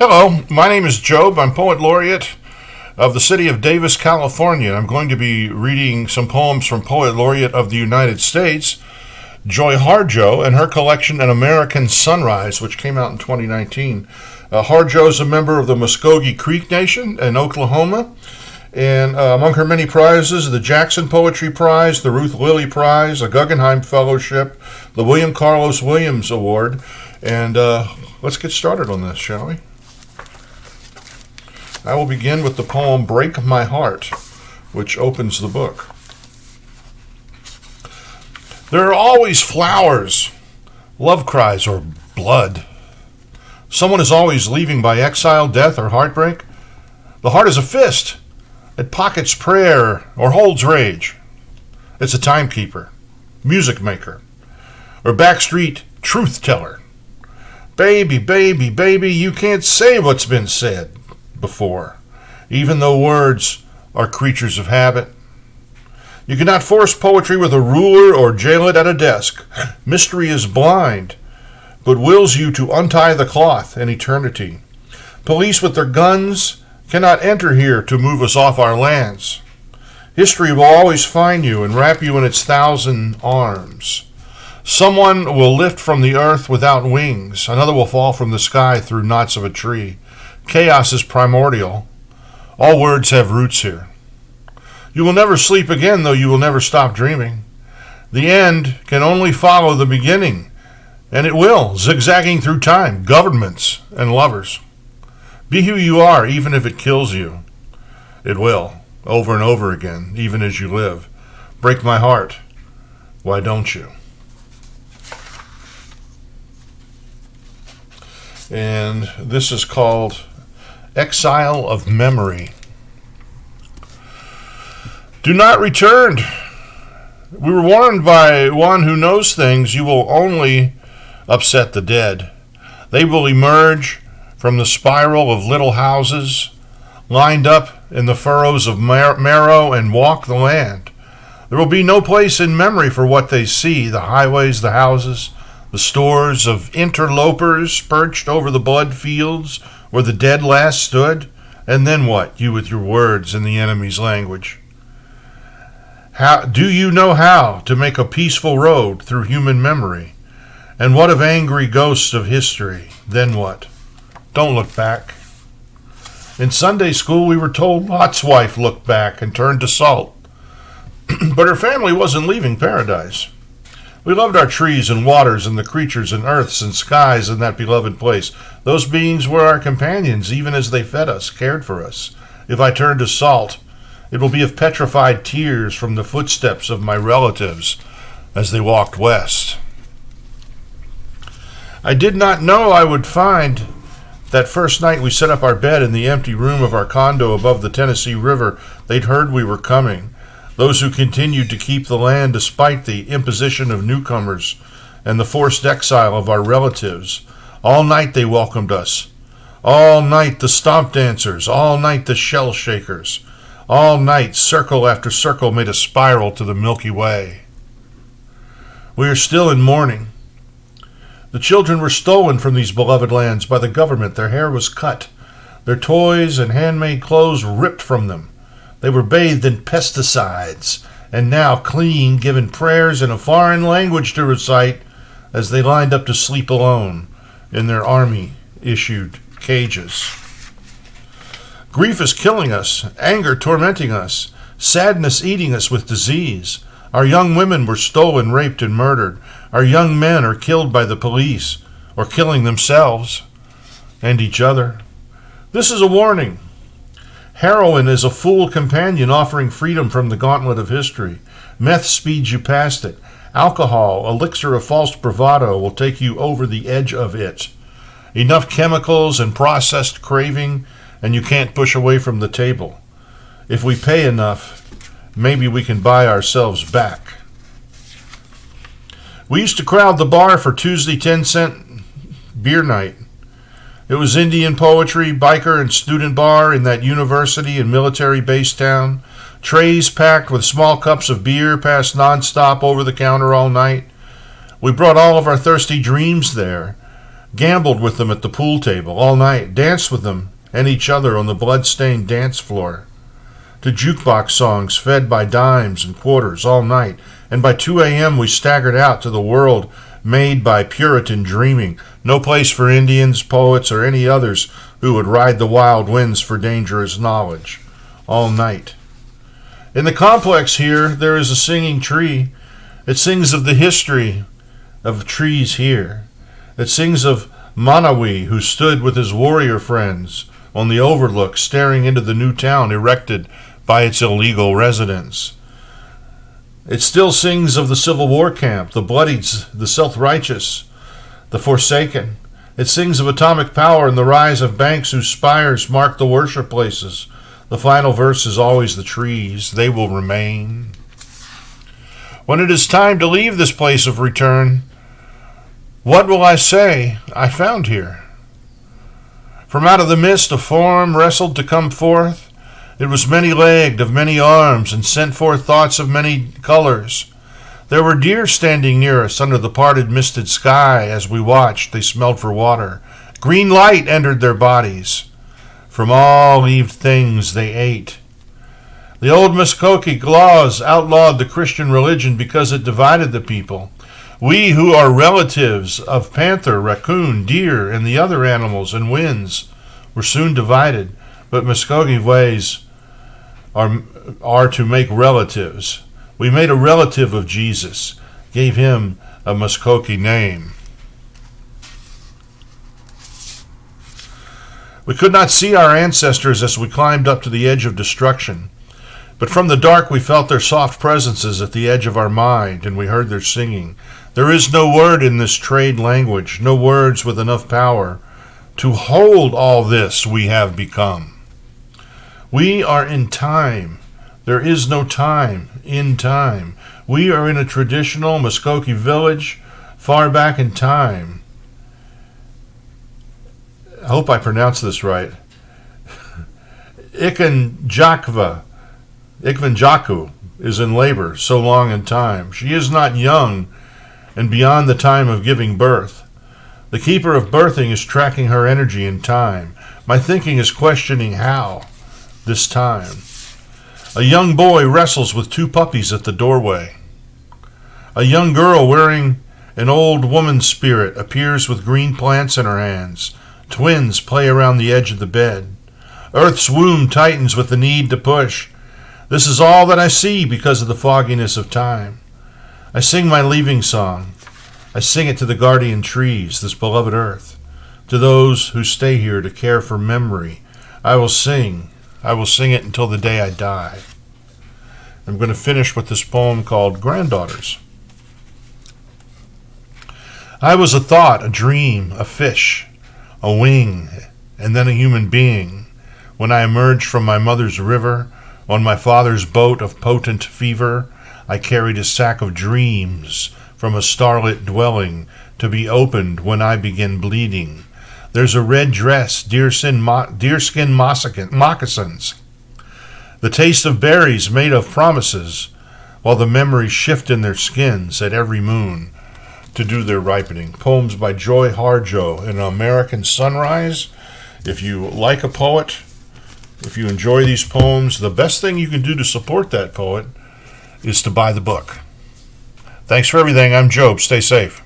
Hello, my name is Jobe. I'm Poet Laureate of the city of Davis, California. I'm going to be reading some poems from Poet Laureate of the United States, Joy Harjo, and her collection An American Sunrise, which came out in 2019. Harjo is a member of the Muskogee Creek Nation in Oklahoma, and among her many prizes, the Jackson Poetry Prize, the Ruth Lilly Prize, a Guggenheim Fellowship, the William Carlos Williams Award, and let's get started on this, shall we? I will begin with the poem Break My Heart, which opens the book. There are always flowers, love cries, or blood. Someone is always leaving by exile, death, or heartbreak. The heart is a fist. It pockets prayer or holds rage. It's a timekeeper, music maker, or backstreet truth teller. Baby, baby, baby, you can't say what's been said before, even though words are creatures of habit. You cannot force poetry with a ruler or jail it at a desk. Mystery is blind, but wills you to untie the cloth in eternity. Police with their guns cannot enter here to move us off our lands. History will always find you and wrap you in its 1,000 arms. Someone will lift from the earth without wings. Another will fall from the sky through knots of a tree. Chaos is primordial. All words have roots here. You will never sleep again, though you will never stop dreaming. The end can only follow the beginning, and it will, zigzagging through time, governments, and lovers. Be who you are, even if it kills you. It will, over and over again, even as you live. Break my heart. Why don't you? And this is called Exile of Memory. Do not return. We were warned by one who knows things. You will only upset the dead. They will emerge from the spiral of little houses, lined up in the furrows of marrow, and walk the land. There will be no place in memory for what they see, the highways, the houses, the stores of interlopers perched over the blood fields where the dead last stood. And then what? You with your words in the enemy's language. How do you know how to make a peaceful road through human memory? And what of angry ghosts of history? Then what? Don't look back. In Sunday school, we were told Lot's wife looked back and turned to salt. But her family wasn't leaving paradise. We loved our trees and waters and the creatures and earths and skies in that beloved place. Those beings were our companions, even as they fed us, cared for us. If I turn to salt, it will be of petrified tears from the footsteps of my relatives as they walked west. I did not know I would find that first night we set up our bed in the empty room of our condo above the Tennessee River. They'd heard we were coming. Those who continued to keep the land despite the imposition of newcomers and the forced exile of our relatives. All night they welcomed us. All night the stomp dancers. All night the shell shakers. All night circle after circle made a spiral to the Milky Way. We are still in mourning. The children were stolen from these beloved lands by the government. Their hair was cut. Their toys and handmade clothes ripped from them. They were bathed in pesticides, and now clean, given prayers in a foreign language to recite as they lined up to sleep alone in their army-issued cages. Grief is killing us, anger tormenting us, sadness eating us with disease. Our young women were stolen, raped, and murdered. Our young men are killed by the police, or killing themselves and each other. This is a warning. Heroin is a fool companion offering freedom from the gauntlet of history. Meth speeds you past it. Alcohol, elixir of false bravado, will take you over the edge of it. Enough chemicals and processed craving, and you can't push away from the table. If we pay enough, maybe we can buy ourselves back. We used to crowd the bar for Tuesday 10-cent beer night. It was Indian poetry, biker and student bar in that university and military-based town. Trays packed with small cups of beer passed nonstop over the counter all night. We brought all of our thirsty dreams there. gambled with them at the pool table all night, danced with them and each other on the blood-stained dance floor, to jukebox songs fed by dimes and quarters all night, and by 2 a.m. we staggered out to the world made by Puritan dreaming, no place for Indians, poets, or any others who would ride the wild winds for dangerous knowledge, all night. In the complex here, there is a singing tree. It sings of the history of trees here. It sings of Manawi, who stood with his warrior friends on the overlook, staring into the new town erected by its illegal residents. It still sings of the Civil War camp, the bloodied, the self-righteous, the forsaken. It sings of atomic power and the rise of banks whose spires mark the worship places. The final verse is always the trees. They will remain. When it is time to leave this place of return, what will I say I found here? From out of the mist a form wrestled to come forth. It was many-legged, of many arms, and sent forth thoughts of many colors. There were deer standing near us under the parted, misted sky. As we watched, they smelled for water. Green light entered their bodies. From all leaved things they ate. The old Muskogee laws outlawed the Christian religion because it divided the people. We who are relatives of panther, raccoon, deer, and the other animals and winds were soon divided, but Muskogee ways are to make relatives. We made a relative of Jesus, gave him a Muskogee name. We could not see our ancestors as we climbed up to the edge of destruction, but from the dark we felt their soft presences at the edge of our mind, and we heard their singing. There is no word in this trade language, no words with enough power to hold all this we have become. We are in time. There is no time in time. We are in a traditional Muskogee village far back in time. I hope I pronounced this right. Ikvanjaku is in labor so long in time. She is not young and beyond the time of giving birth. The keeper of birthing is tracking her energy in time. My thinking is questioning how this time. A young boy wrestles with two puppies at the doorway. A young girl wearing an old woman's spirit appears with green plants in her hands. Twins play around the edge of the bed. Earth's womb tightens with the need to push. This is all that I see because of the fogginess of time. I sing my leaving song. I sing it to the guardian trees, this beloved earth. To those who stay here to care for memory, I will sing it until the day I die. I'm going to finish with this poem called Granddaughters. I was a thought, a dream, a fish, a wing, and then a human being. When I emerged from my mother's river, on my father's boat of potent fever, I carried a sack of dreams from a starlit dwelling to be opened when I begin bleeding. There's a red dress, deerskin moccasins, the taste of berries made of promises, while the memories shift in their skins at every moon to do their ripening. Poems by Joy Harjo, An American Sunrise. If you like a poet, if you enjoy these poems, the best thing you can do to support that poet is to buy the book. Thanks for everything. I'm Job. Stay safe.